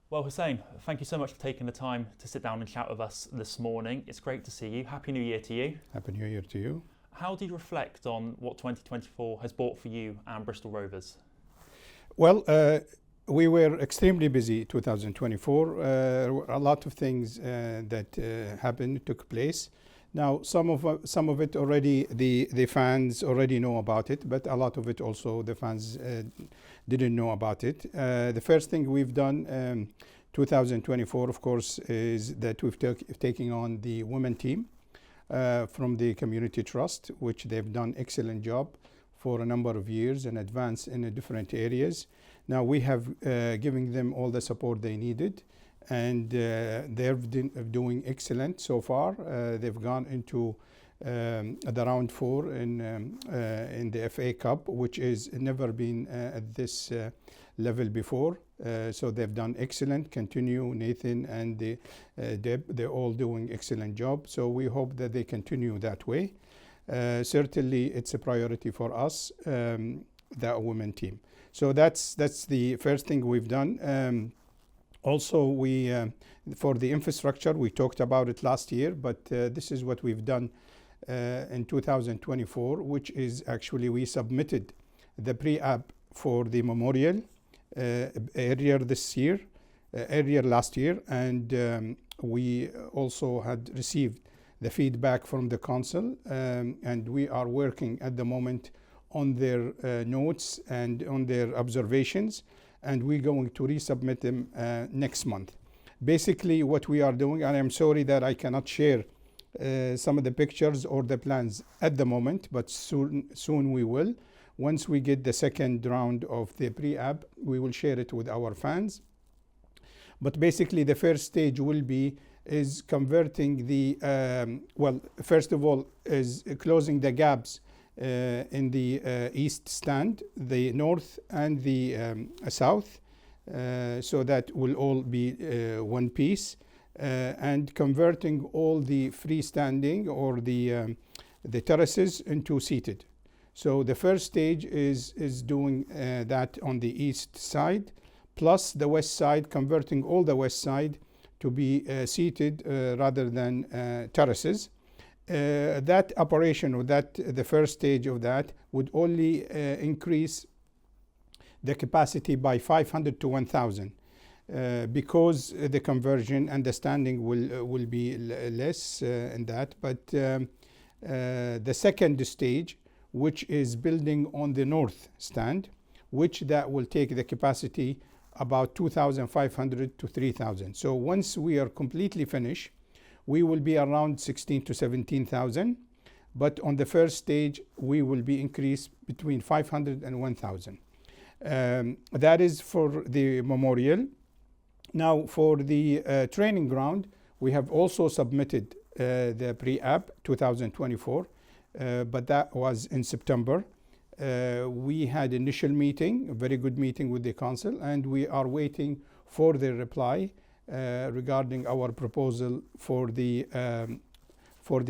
Well, Hussain, thank you so much for taking the time to sit down and chat with us this morning. It's great to see you. Happy New Year to you. Happy New Year to you. How do you reflect on what 2024 has brought for you and Bristol Rovers? Well, we were extremely busy 2024. A lot of things that happened, took place. Now, some of it already, the fans already know about it, but a lot of it also the fans didn't know about it. The first thing we've done 2024, of course, is that we've taken on the women team from the Community Trust, which they've done excellent job for a number of years and advanced in different areas. Now we have given them all the support they needed, and they're doing excellent so far. They've gone into the round 4 in the FA Cup, which has never been at this level before. So they've done excellent. Continue, Nathan and Deb, they're all doing excellent job. So we hope that they continue that way. Certainly, it's a priority for us, that women team. So that's the first thing we've done. Also, we for the infrastructure, we talked about it last year, but this is what we've done in 2024, which is actually we submitted the pre-app for the memorial earlier last year, and we also had received the feedback from the council, and we are working at the moment on their notes and on their observations, and we're going to resubmit them next month. Basically, what we are doing, and I'm sorry that I cannot share some of the pictures or the plans at the moment, but soon we will. Once we get the second round of the pre-app, we will share it with our fans. But basically, the first stage is converting the, first of all, is closing the gaps in the east stand, the north and the south, so that will all be one piece, and converting all the freestanding or the terraces into seated. So the first stage is doing that on the east side, plus the west side, converting all the west side to be seated rather than terraces. That operation, or the first stage of that, would only increase the capacity by 500 to 1,000 because the conversion and the standing will be less in that. But the second stage, which is building on the north stand, which that will take the capacity about 2,500 to 3,000. So once we are completely finished, we will be around 16 to 17,000, but on the first stage, we will be increased between 500 and 1,000. That is for the memorial. Now, for the training ground, we have also submitted the pre-app 2024, but that was in September. We had initial meeting, a very good meeting with the council, and we are waiting for the reply regarding our proposal for the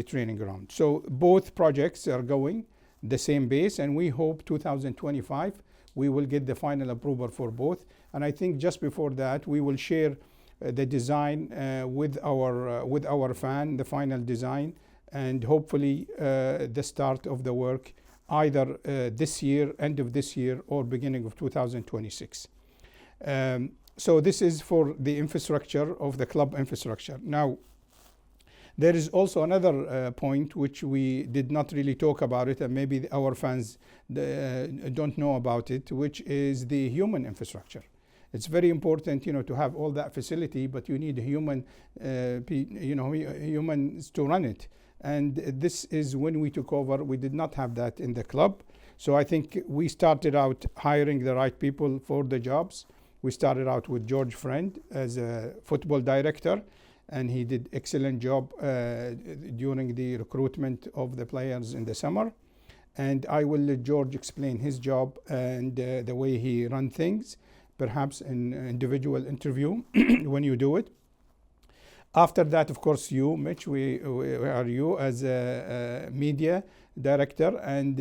training ground. So both projects are going the same base, and we hope 2025 we will get the final approval for both. And I think just before that we will share the design with our fan, the final design, and hopefully the start of the work either this year, end of this year, or beginning of 2026. So this is for the infrastructure of the club infrastructure. Now, there is also another point which we did not really talk about it, and maybe our fans don't know about it, which is the human infrastructure. It's very important, to have all that facility, but you need humans to run it. And this is when we took over, we did not have that in the club. So I think we started out hiring the right people for the jobs. We started out with George Friend as a football director, and he did excellent job during the recruitment of the players in the summer. And I will let George explain his job and the way he run things, perhaps in individual interview when you do it. After that, of course, you, Mitch, we are you as a media director, and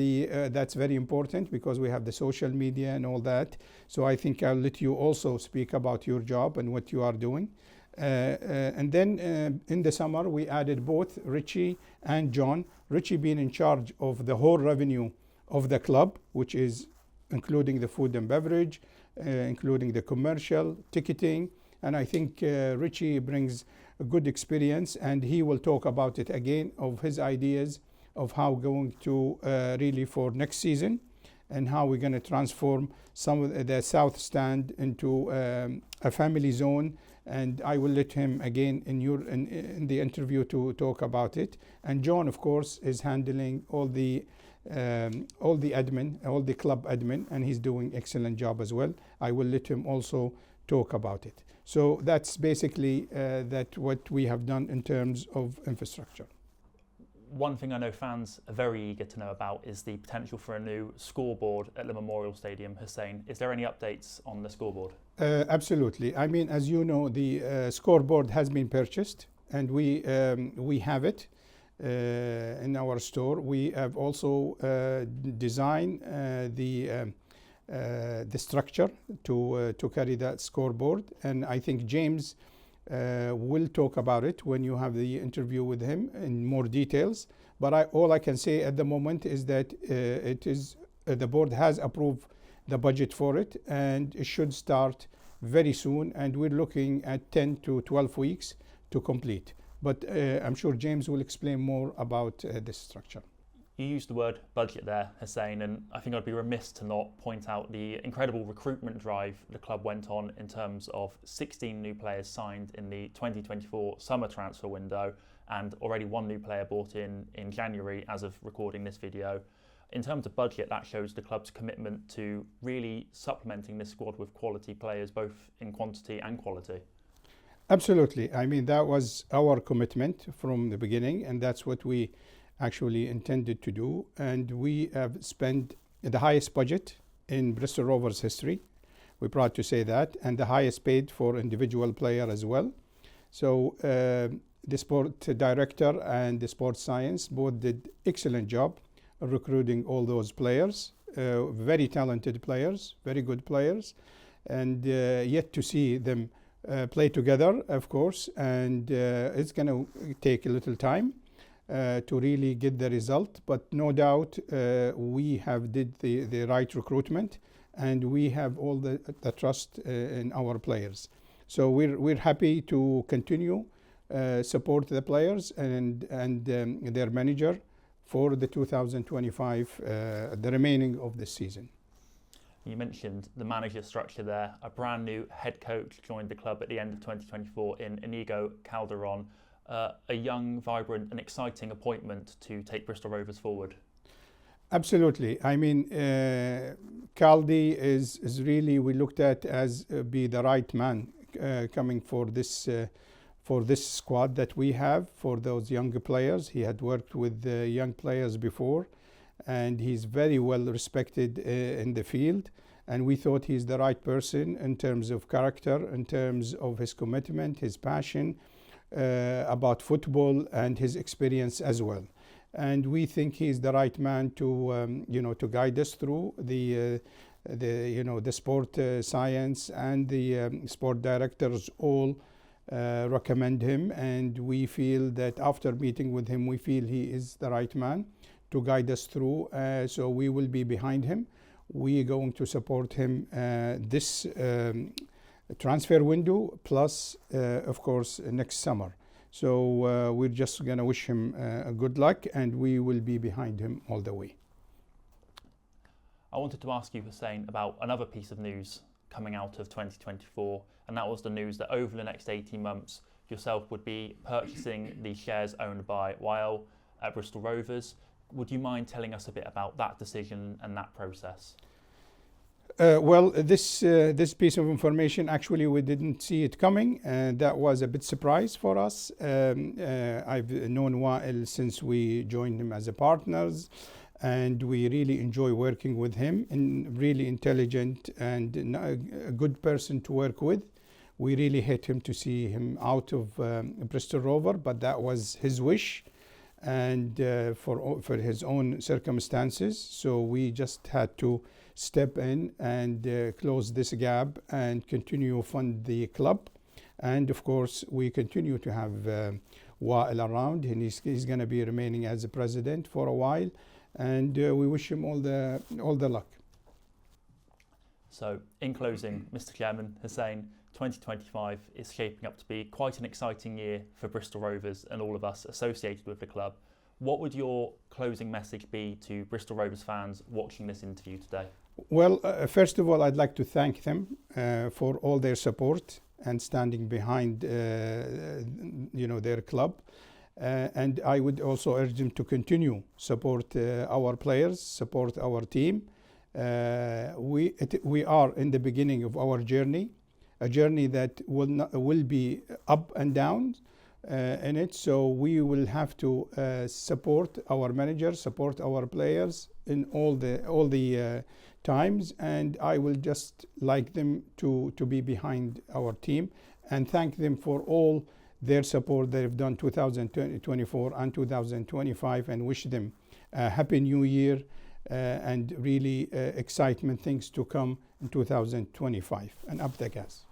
that's very important because we have the social media and all that. So I think I'll let you also speak about your job and what you are doing. And then in the summer, we added both Richie and John. Richie being in charge of the whole revenue of the club, which is including the food and beverage, including the commercial, ticketing. And I think Richie brings a good experience, and he will talk about it again, of his ideas of how going to really for next season, and how we're going to transform some of the south stand into a family zone. And I will let him again in the interview to talk about it. And John, of course, is handling all the admin, all the club admin, and he's doing excellent job as well. I will let him also talk about it. So that's basically that what we have done in terms of infrastructure. One thing I know fans are very eager to know about is the potential for a new scoreboard at the Memorial Stadium. Hussain, is there any updates on the scoreboard? Absolutely. I mean, as you know, the scoreboard has been purchased, and we have it in our store. We have also designed the structure to carry that scoreboard, and I think James will talk about it when you have the interview with him in more details. But all I can say at the moment is that the board has approved the budget for it, and it should start very soon, and we're looking at 10 to 12 weeks to complete. But I'm sure James will explain more about this structure. You used the word budget there, Hussain, and I think I'd be remiss to not point out the incredible recruitment drive the club went on in terms of 16 new players signed in the 2024 summer transfer window, and already one new player brought in January as of recording this video. In terms of budget, that shows the club's commitment to really supplementing this squad with quality players, both in quantity and quality. Absolutely. I mean, that was our commitment from the beginning, and that's what we actually intended to do. And we have spent the highest budget in Bristol Rovers history. We're proud to say that, and the highest paid for individual player as well. So the sport director and the sports science both did excellent job of recruiting all those players, very talented players, very good players, and yet to see them play together, of course, and it's going to take a little time to really get the result, but no doubt we have did the right recruitment, and we have all the trust in our players. So we're happy to continue support the players and their manager for the 2025, the remaining of the season. You mentioned the manager structure there. A brand new head coach joined the club at the end of 2024 in Iñigo Calderón. A young, vibrant and exciting appointment to take Bristol Rovers forward. Absolutely. I mean, Caldi is really, we looked at as be the right man coming for this squad that we have for those younger players. He had worked with young players before, and he's very well respected in the field. And we thought he's the right person in terms of character, in terms of his commitment, his passion about football, and his experience as well. And we think he's the right man to to guide us through the sport science, and the sport directors all recommend him, and we feel that after meeting with him, we feel he is the right man to guide us through. So we will be behind him. We are going to support him this transfer window, plus of course next summer. So we're just going to wish him good luck, and we will be behind him all the way. I wanted to ask you, Hussain, about another piece of news coming out of 2024, and that was the news that over the next 18 months yourself would be purchasing the shares owned by Weil at Bristol Rovers. Would you mind telling us a bit about that decision and that process? Well, this piece of information, actually, we didn't see it coming, and that was a bit surprise for us. I've known Wael since we joined him as a partners, and we really enjoy working with him, and really intelligent and a good person to work with. We really hate him to see him out of Bristol Rovers, but that was his wish, and for his own circumstances. So we just had to step in and close this gap and continue fund the club. And of course, we continue to have Wael around, and he's going to be remaining as the president for a while. And we wish him all the luck. So, in closing, Mr. Chairman, Hussain, 2025 is shaping up to be quite an exciting year for Bristol Rovers and all of us associated with the club. What would your closing message be to Bristol Rovers fans watching this interview today? Well, first of all, I'd like to thank them for all their support and standing behind their club. And I would also urge them to continue support our players, support our team. We are in the beginning of our journey, a journey that will be up and down in it. So we will have to support our managers, support our players in all the times, and I will just like them to be behind our team and thank them for all their support they've done 2024 and 2025, and wish them a happy new year and really excitement things to come in 2025, and up the gas.